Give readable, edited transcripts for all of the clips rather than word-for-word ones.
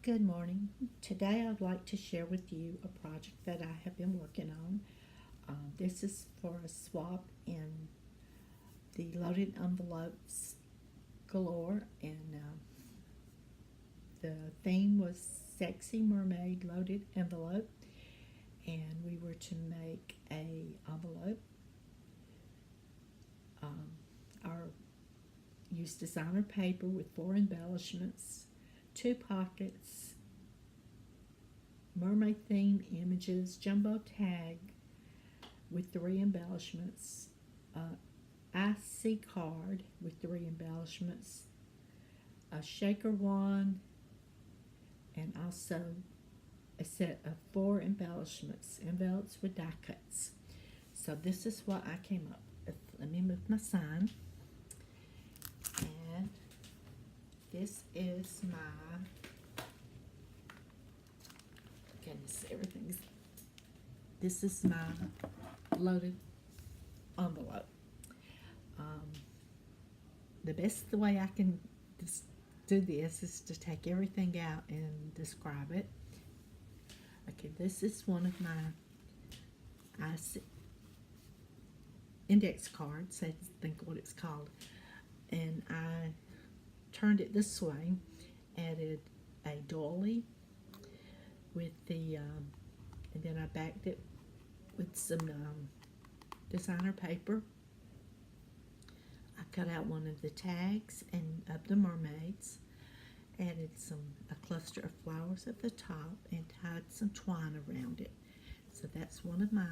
Good morning. Today I'd like to share with you a project that I have been working on. This is for a swap in the loaded envelopes galore, and the theme was Sexy Mermaid Loaded Envelope, and we were to make a envelope. Our used designer paper with 4 embellishments, 2 pockets, mermaid theme images, jumbo tag with 3 embellishments, IC card with 3 embellishments, a shaker wand, and also a set of 4 embellishments, envelopes with die cuts. So this is what I came up with. Let me move my sign. And this is my, goodness, everything's, this is my loaded envelope. The way I can do this is to take everything out and describe it. Okay, this is one of my index cards, I think what it's called, and I turned it this way, added a doily with the, and then I backed it with some designer paper. I cut out one of the tags and of the mermaids, added a cluster of flowers at the top, and tied some twine around it. So that's one of my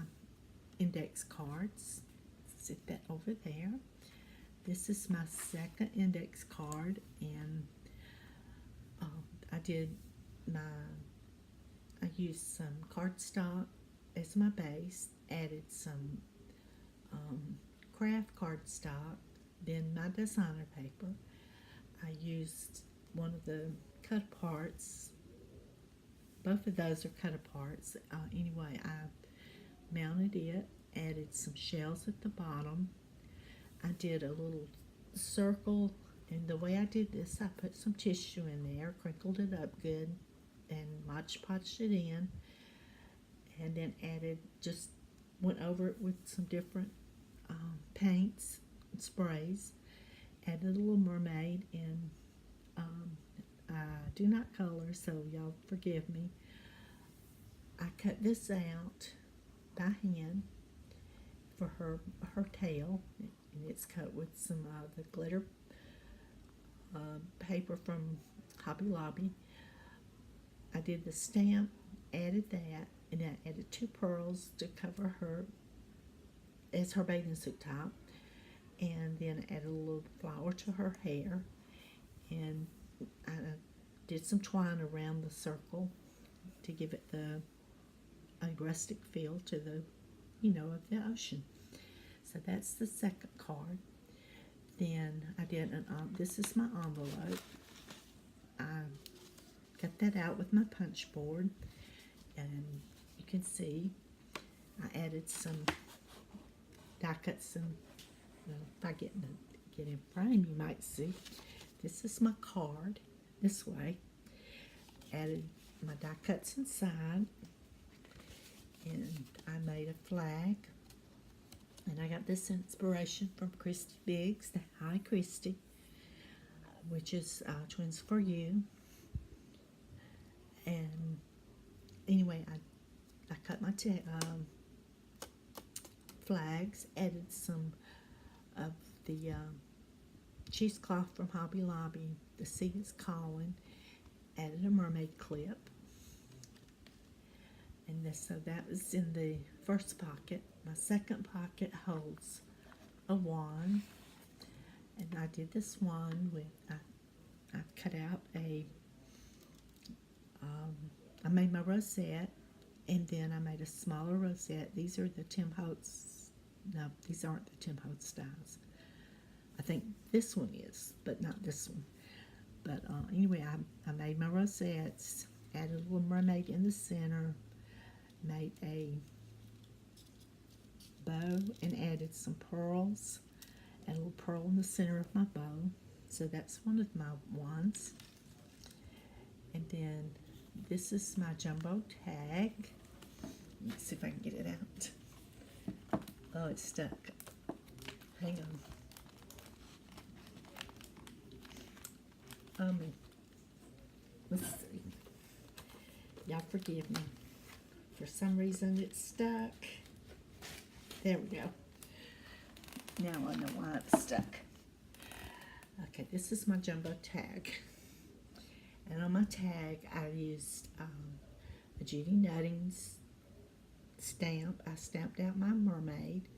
index cards. Sit that over there. This is my second index card, and I used some cardstock as my base, added some craft cardstock, then my designer paper. I used one of the cut aparts. Both of those are cut aparts. Anyway, I mounted it, added some shells at the bottom. I did a little circle, and the way I did this, I put some tissue in there, crinkled it up good, and Mod Podged it in, and then went over it with some different paints and sprays, added a little mermaid, and I do not color, so y'all forgive me. I cut this out by hand for her tail, and it's cut with some the glitter paper from Hobby Lobby. I did the stamp, added that, and then I added 2 pearls to cover her as her bathing suit top, and then I added a little flower to her hair, and I did some twine around the circle to give it a rustic feel to the, of the ocean. So that's the second card. Then I did this is my envelope. I cut that out with my punch board, and you can see I added some die cuts, and if I get in frame, you might see. This is my card this way. Added my die cuts inside, and I made a flag. And I got this inspiration from Christy Biggs, the Hi Christy, which is Twins for You. And anyway, I cut my flags, added some of the cheesecloth from Hobby Lobby, The Sea is Calling, added a mermaid clip. And so that was in the first pocket. My second pocket holds a wand, and I did this wand with, I cut out I made my rosette, and then I made a smaller rosette. These are the Tim Holtz, no, these aren't the Tim Holtz styles. I think this one is, but not this one. But anyway, I made my rosettes, added a little mermaid in the center, made a bow, and added some pearls, and a little pearl in the center of my bow. So that's one of my wands. And then this is my jumbo tag. Let's see if I can get it out. Oh, it's stuck. Hang on. Let's see. Y'all forgive me. For some reason it's stuck. There we go. Now I know why it's stuck. Okay, this is my jumbo tag. And on my tag I used a Judy Nuttings stamp. I stamped out my mermaid.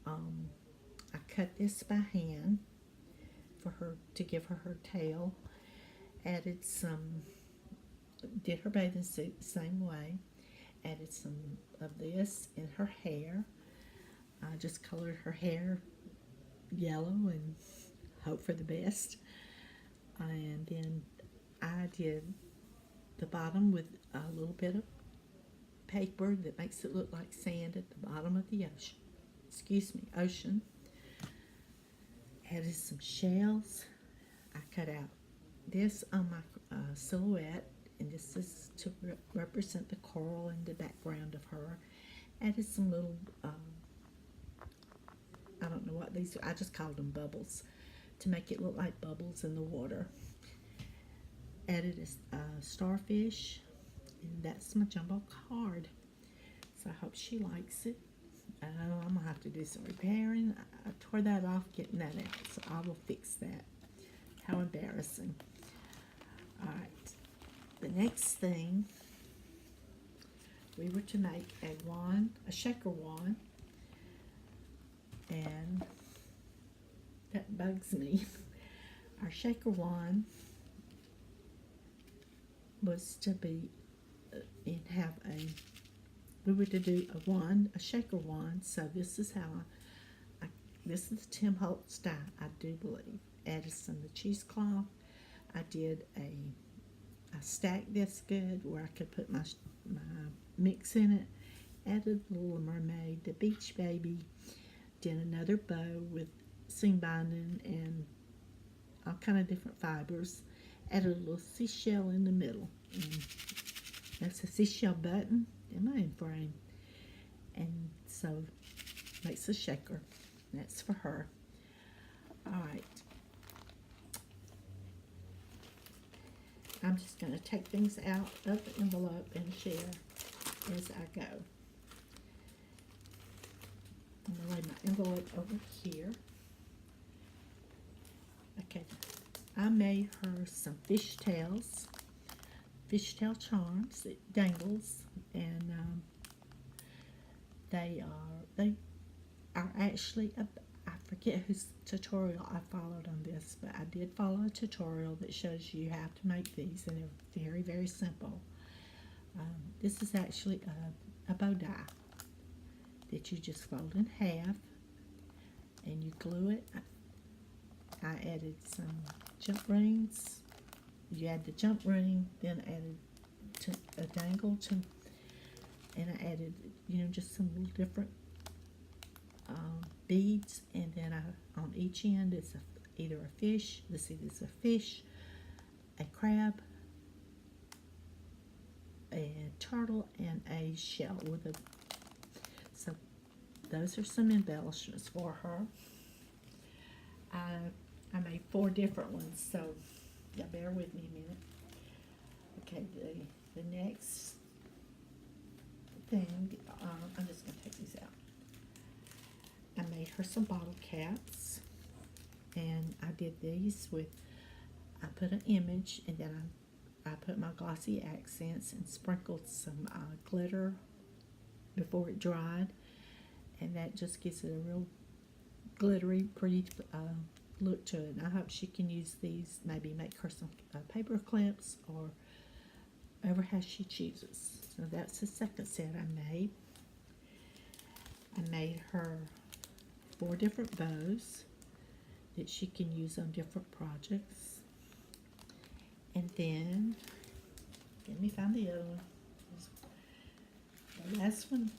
I cut this by hand for her to give her her tail. Added some, did her bathing suit the same way. Added some of this in her hair. I just colored her hair yellow and hope for the best. And then I did the bottom with a little bit of paper that makes it look like sand at the bottom of the ocean. Ocean. Added some shells. I cut out this on my silhouette, and this is to represent the coral in the background of her. Added some little, I don't know what these are, I just called them bubbles, to make it look like bubbles in the water. Added a starfish, and that's my jumbo card. So I hope she likes it. I'm going to have to do some repairing. I tore that off getting that out, so I will fix that. How embarrassing. Alright, the next thing, we were to make a wand, a shaker wand, and that bugs me. Our shaker wand was to be, and have a, we were to do a wand, a shaker wand, so this is how this is Tim Holtz style, I do believe. Added some of the cheesecloth. I did I stacked this good where I could put my mix in it. Added the little mermaid, the beach baby. Did another bow with seam binding and all kind of different fibers. Added a little seashell in the middle. And that's a seashell button in my frame. And so makes a shaker. That's for her. Alright. I'm just going to take things out of the envelope and share as I go. I'm going to lay my envelope over here. Okay, I made her some fishtail charms. It dangles, and they are actually I forget whose tutorial I followed on this, but I did follow a tutorial that shows you how to make these, and they're very, very simple. This is actually a bow tie that you just fold in half, and you glue it. I added some jump rings. You add the jump ring, then added a dangle, and I added, just some little different beads, and then on each end is either a fish. Let's see, there's a fish, a crab, a turtle, and a shell with a. So those are some embellishments for her. I made 4 different ones, so y'all bear with me a minute. Okay, the next thing, I'm just going to take these out. I made her some bottle caps, and I did these with, I put an image, and then I put my glossy accents and sprinkled some glitter before it dried, and that just gives it a real glittery, pretty look to it. And I hope she can use these, maybe make her some paper clips or whatever how she chooses. So that's the second set I made. I made her 4 different bows that she can use on different projects. And then, let me find the other one. The last one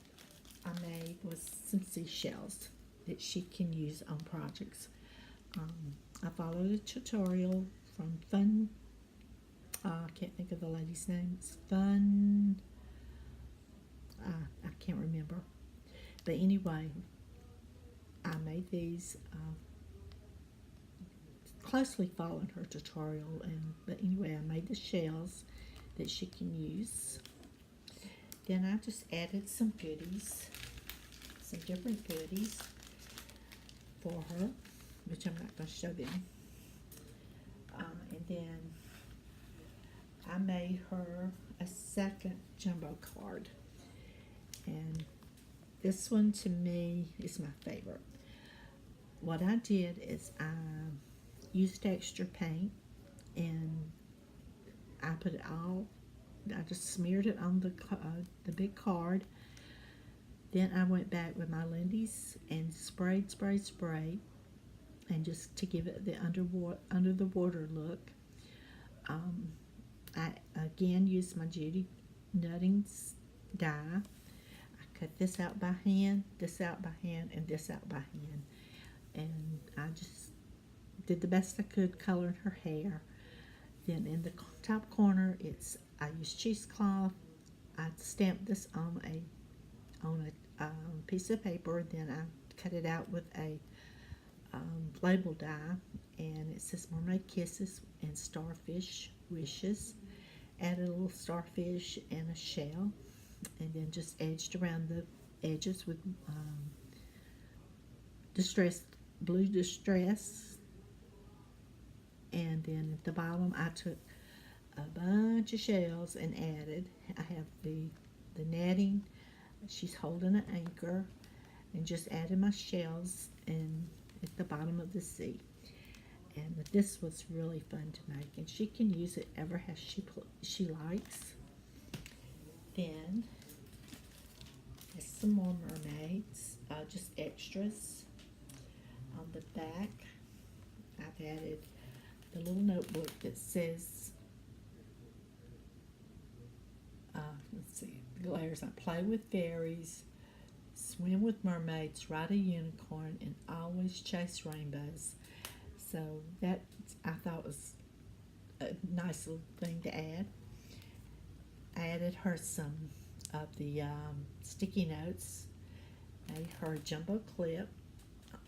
I made was some seashells that she can use on projects. I followed a tutorial from Fun can't think of the lady's name. It's Fun. I can't remember. But anyway, I made these closely following her tutorial. But anyway, I made the shells that she can use. Then I just added some goodies, some different goodies for her, which I'm not going to show them. And then I made her a second jumbo card. And this one to me is my favorite. What I did is I used extra paint and I put it all, I just smeared it on the big card. Then I went back with my Lindy's and sprayed, and just to give it the under the water look. I again used my Judy Nutting die. I cut this out by hand, this out by hand, and this out by hand. And I just did the best I could coloring her hair. Then in the top corner, I used cheesecloth. I stamped this on a piece of paper. Then I cut it out with a label die, and it says Mermaid Kisses and Starfish Wishes. Added a little starfish and a shell, and then just edged around the edges with blue distress. And then at the bottom, I took a bunch of shells and added. I have the netting. She's holding an anchor, and just added my shells and at the bottom of the sea. And this was really fun to make, and she can use it ever as she likes. Then there's some more mermaids, just extras. On the back, I've added the little notebook that says, let's see, the letters: I play with fairies, swim with mermaids, ride a unicorn, and always chase rainbows. So that I thought was a nice little thing to add. I added her some of the sticky notes. Made her a jumbo clip.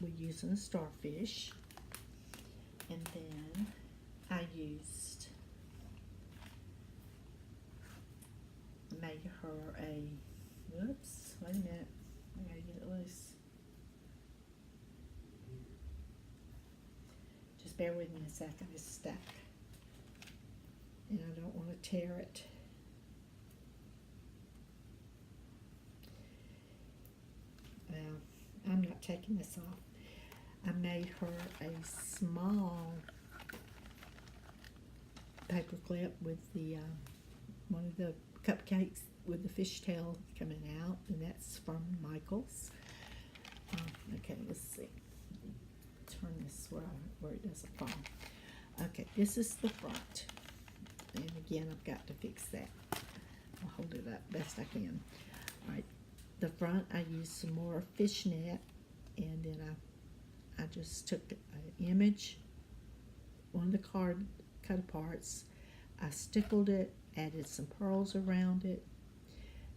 We're using a starfish. And then I made her a, whoops, wait a minute, I gotta get it loose. Just bear with me a second, it's stuck. And I don't want to tear it. Well, I'm not taking this off. I made her a small paper clip with the one of the cupcakes with the fishtail coming out, and that's from Michael's. Okay, let's see. Turn this where it doesn't fall. Okay, this is the front, and again, I've got to fix that. I'll hold it up best I can. All right, the front, I used some more fishnet, and then I just took an image, one of the card cut aparts. I stickled it, added some pearls around it,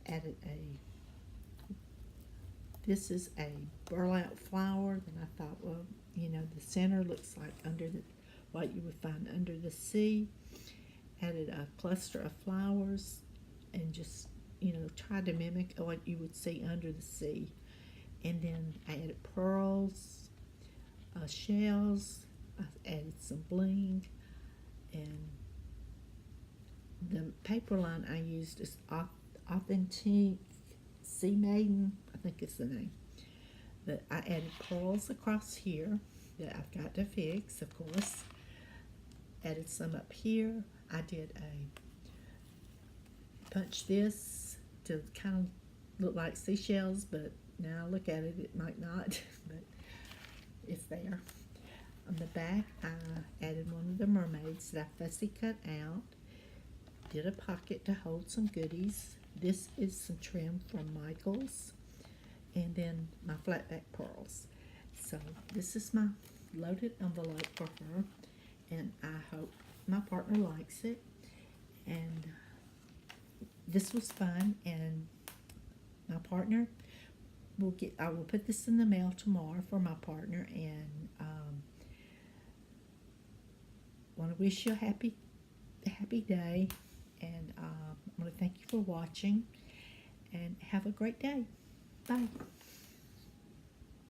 added this is a burlap flower. Then I thought, well, you know, the center looks like what you would find under the sea. Added a cluster of flowers and just, you know, tried to mimic what you would see under the sea. And then I added pearls, shells. I added some bling, and the paper line I used is Authentic Sea Maiden, I think it's the name. But I added pearls across here that I've got to fix, of course. Added some up here. I did punch this to kind of look like seashells, but now I look at it, it might not, but it's there. On the back, I added one of the mermaids that I fussy cut out. Did a pocket to hold some goodies. This is some trim from Michael's, and then my flat back pearls. So this is my loaded envelope for her, and I hope my partner likes it. And this was fun, and my partner I will put this in the mail tomorrow for my partner, and want to wish you a happy day, and I want to thank you for watching, and have a great day. Bye.